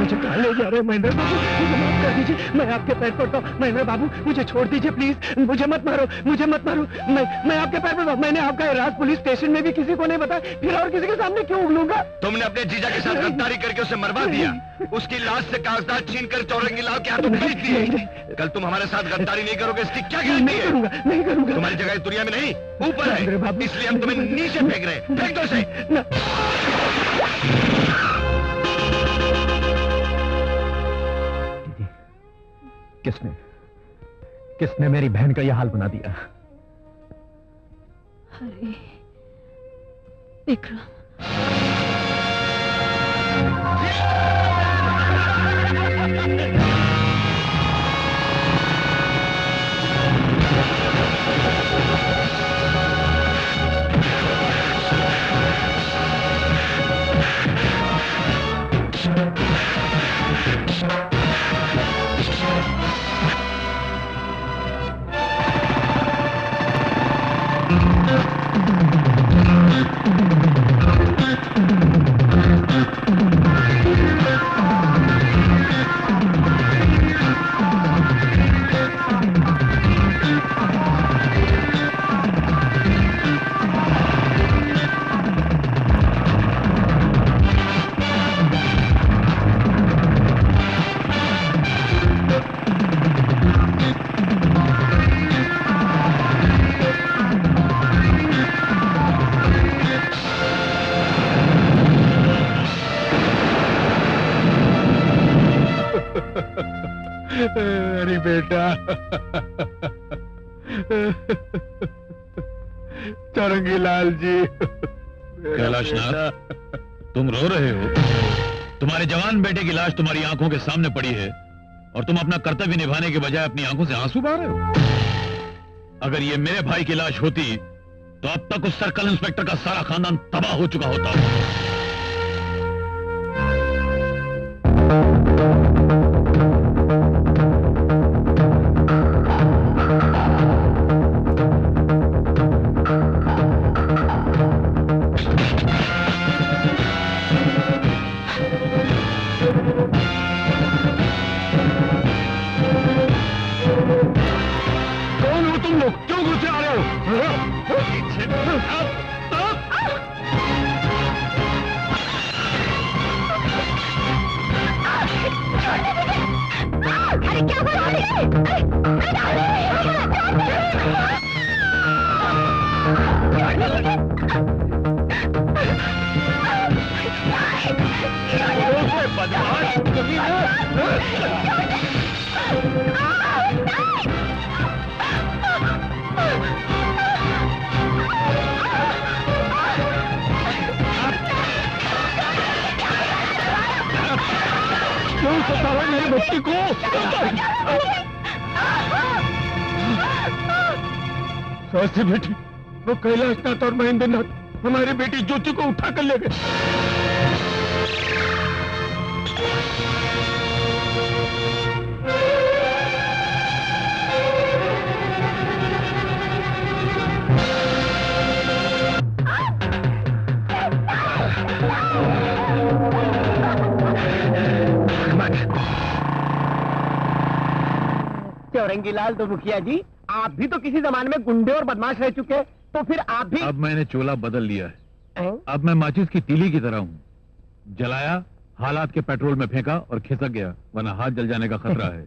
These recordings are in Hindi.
मुझे कहाँ ले जा रहे हैं महेंद्र बाबू? मुझे माफ कर दीजिए, मैं आपके पैर पड़ता हूँ। महेंद्र बाबू मुझे छोड़ दीजिए प्लीज, मुझे मत मारो, मुझे मत मारो। मैं आपके पैर पड़ता हूँ। मैंने आपका राज पुलिस स्टेशन में भी किसी को नहीं बताया, फिर और किसी के सामने क्यों उगलूंगा? तुमने अपने जीजा के साथ गद्दारी करके उसे मरवा दिया, उसकी लाश से कागजात छीन कर चौरंगी लाल के हाथों भेज दिए। कल तुम हमारे साथ गद्दारी नहीं करोगे, इसकी क्या गारंटी है? नहीं करूंगा। तुम्हारी जगह इस दुनिया में नहीं, ऊपर है, इसलिए हम तुम्हें नीचे फेंक रहे हैं। फेंक दो इसे। किसने मेरी बहन का यह हाल बना दिया? अरे विक्रम, अरे बेटा, चौरंगी लाल जी। कैलाशनाथ, तुम रो रहे हो? तुम्हारे जवान बेटे की लाश तुम्हारी आंखों के सामने पड़ी है और तुम अपना कर्तव्य निभाने के बजाय अपनी आंखों से आंसू बहा रहे हो। अगर ये मेरे भाई की लाश होती तो अब तक उस सर्कल इंस्पेक्टर का सारा खानदान तबाह हो चुका होता। से बेटी, वो कैलाशनाथ और महेंद्रनाथ हमारी बेटी ज्योति को उठा कर ले गए। चौरंगी लाल तो मुखिया जी, आप भी तो किसी जमाने में गुंडे और बदमाश रह चुके हैं, तो फिर आप भी। अब मैंने चोला बदल लिया है। अब मैं माचिस की तीली की तरह हूँ। जलाया, हालात के पेट्रोल में फेंका और खिसक गया, वरना हाथ जल जाने का खतरा है।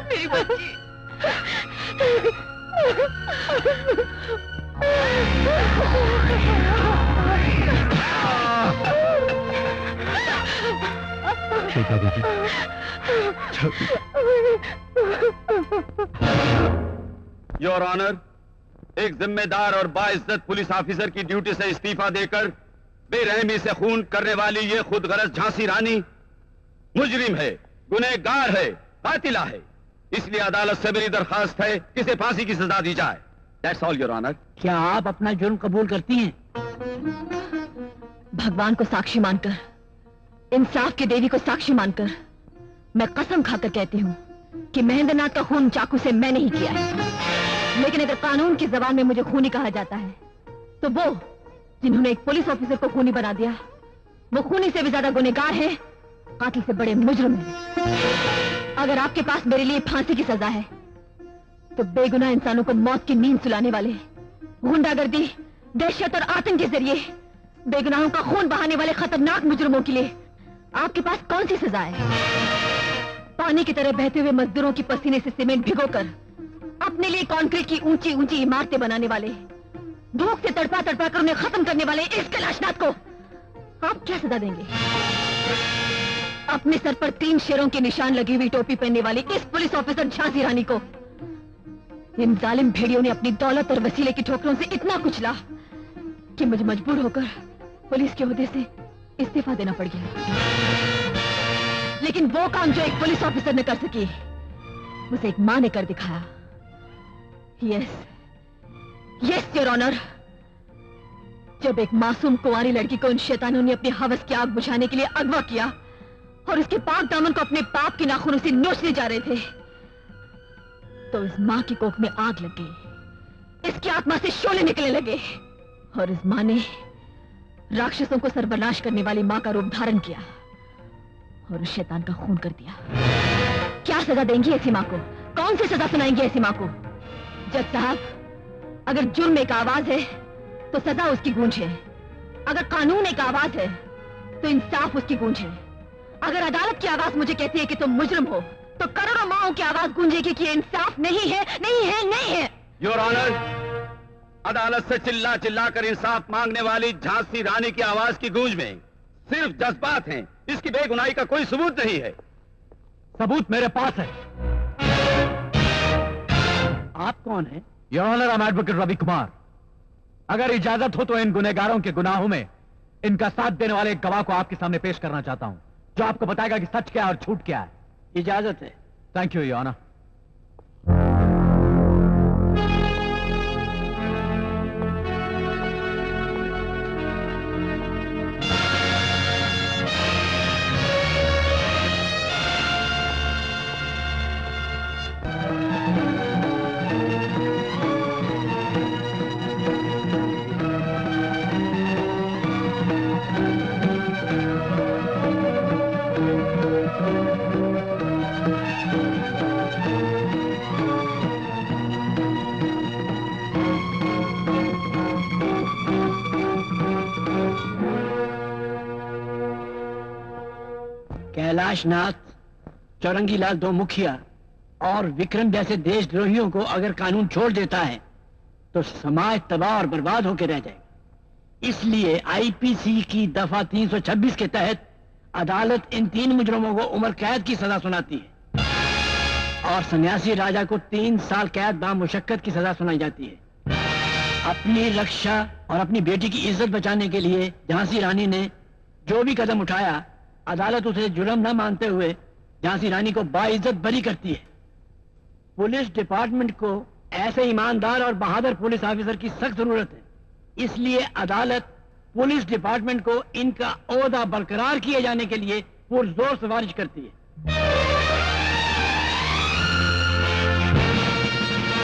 मेरी बच्ची श्वेता बेटी, योर ऑनर, एक जिम्मेदार और बाइज्जत पुलिस ऑफिसर की ड्यूटी से इस्तीफा देकर बेरहमी से खून करने वाली ये खुदगर्ज झांसी रानी मुजरिम है, गुनहगार है, कातिला है। इसलिए अदालत से मेरी दरखास्त है कि इसे फांसी की सजा दी जाए। That's all your honour. क्या आप अपना जुर्म कबूल करती हैं? भगवान को साक्षी मानकर, इंसाफ की देवी को साक्षी मानकर मैं कसम खाकर कहती हूँ कि महेंद्रनाथ का खून चाकू से मैंने ही किया है। लेकिन अगर कानून की जबान में मुझे खूनी कहा जाता है तो वो जिन्होंने एक पुलिस ऑफिसर को खूनी बना दिया वो खूनी से भी ज्यादा गुनहगार है, कातिल से बड़े मुजरिम है। अगर आपके पास मेरे लिए फांसी की सजा है तो बेगुनाह इंसानों को मौत की नींद सुलाने वाले, गुंडागर्दी, दहशत और आतंक के जरिए बेगुनाहों का खून बहाने वाले खतरनाक मुजरिमों के लिए आपके पास कौन सी सजा है? पानी की तरह बहते हुए मजदूरों की पसीने से सीमेंट भिगोकर अपने लिए कंक्रीट की ऊंची ऊंची इमारतें बनाने वाले, भूख से तड़पा तड़पा कर उन्हें खत्म करने वाले इस कैलाशनाथ को आप क्या सजा देंगे? अपने सर पर 3 शेरों के निशान लगी हुई टोपी पहनने वाली इस पुलिस ऑफिसर झांसी रानी को इन जालिम भेड़ियों ने अपनी दौलत और वसीले की ठोकरों से इतना कुचला कि मुझे मजबूर होकर पुलिस के ओहदे से इस्तीफा देना पड़ गया। लेकिन वो काम जो एक पुलिस ऑफिसर ने कर सकी उसे एक मां ने कर दिखाया। यस योर ऑनर, जब एक मासूम कुंवारी लड़की को उन शैतानों ने अपनी हवस की आग बुझाने के लिए अगवा किया और उसके पाक दामन को अपने पाप के नाखूनों से नोचने जा रहे थे तो इस मां की कोख में आग लग गई, इसकी आत्मा से शोले निकलने लगे और इस मां ने राक्षसों को सर्वनाश करने वाली मां का रूप धारण किया और उस शैतान का खून कर दिया। क्या सजा देंगी ऐसी मां को? कौन सी सजा सुनाएंगी ऐसी मां को? जज साहब, अगर जुर्म एक आवाज है तो सजा उसकी गूंज है, अगर कानून एक आवाज है तो इंसाफ उसकी गूंज है। अगर अदालत की आवाज मुझे कहती है कि तुम मुजरिम हो तो करोड़ों माओं की आवाज गूंजेगी कि इंसाफ नहीं है, नहीं है, नहीं है। योर ऑनर, अदालत से चिल्ला चिल्ला कर इंसाफ मांगने वाली झांसी रानी की आवाज की गूंज में सिर्फ जज्बात हैं। इसकी बेगुनाही का कोई सबूत नहीं है। सबूत मेरे पास है। आप कौन है? Your honour, I am advocate Ravi Kumar. अगर इजाजत हो तो इन गुनहगारों के गुनाहों में इनका साथ देने वाले एक गवाह को आपके सामने पेश करना चाहता हूं, जो आपको बताएगा कि सच क्या है और झूठ क्या है। इजाजत है। Thank you your honour. Kailashnath, Chaurangilal दो मुखिया और विक्रम जैसे देशद्रोहियों को अगर कानून छोड़ देता है तो समाज तबाह और बर्बाद होकर रह जाएगा। इसलिए आईपीसी की दफा 326 के तहत अदालत इन 3 मुजरमों को उम्र कैद की सजा सुनाती है और सन्यासी राजा को 3 साल कैद बामुशक्कत की सजा सुनाई जाती है। अपनी रक्षा और अपनी बेटी की इज्जत बचाने के लिए झांसी रानी ने जो भी कदम उठाया, अदालत उसे जुर्म न मानते हुए झांसी रानी को बाइज्जत बरी करती है। पुलिस डिपार्टमेंट को ऐसे ईमानदार और बहादुर पुलिस ऑफिसर की सख्त जरूरत है। इसलिए अदालत पुलिस डिपार्टमेंट को इनका ओहदा बरकरार किए जाने के लिए पुरजोर सिफारिश करती है।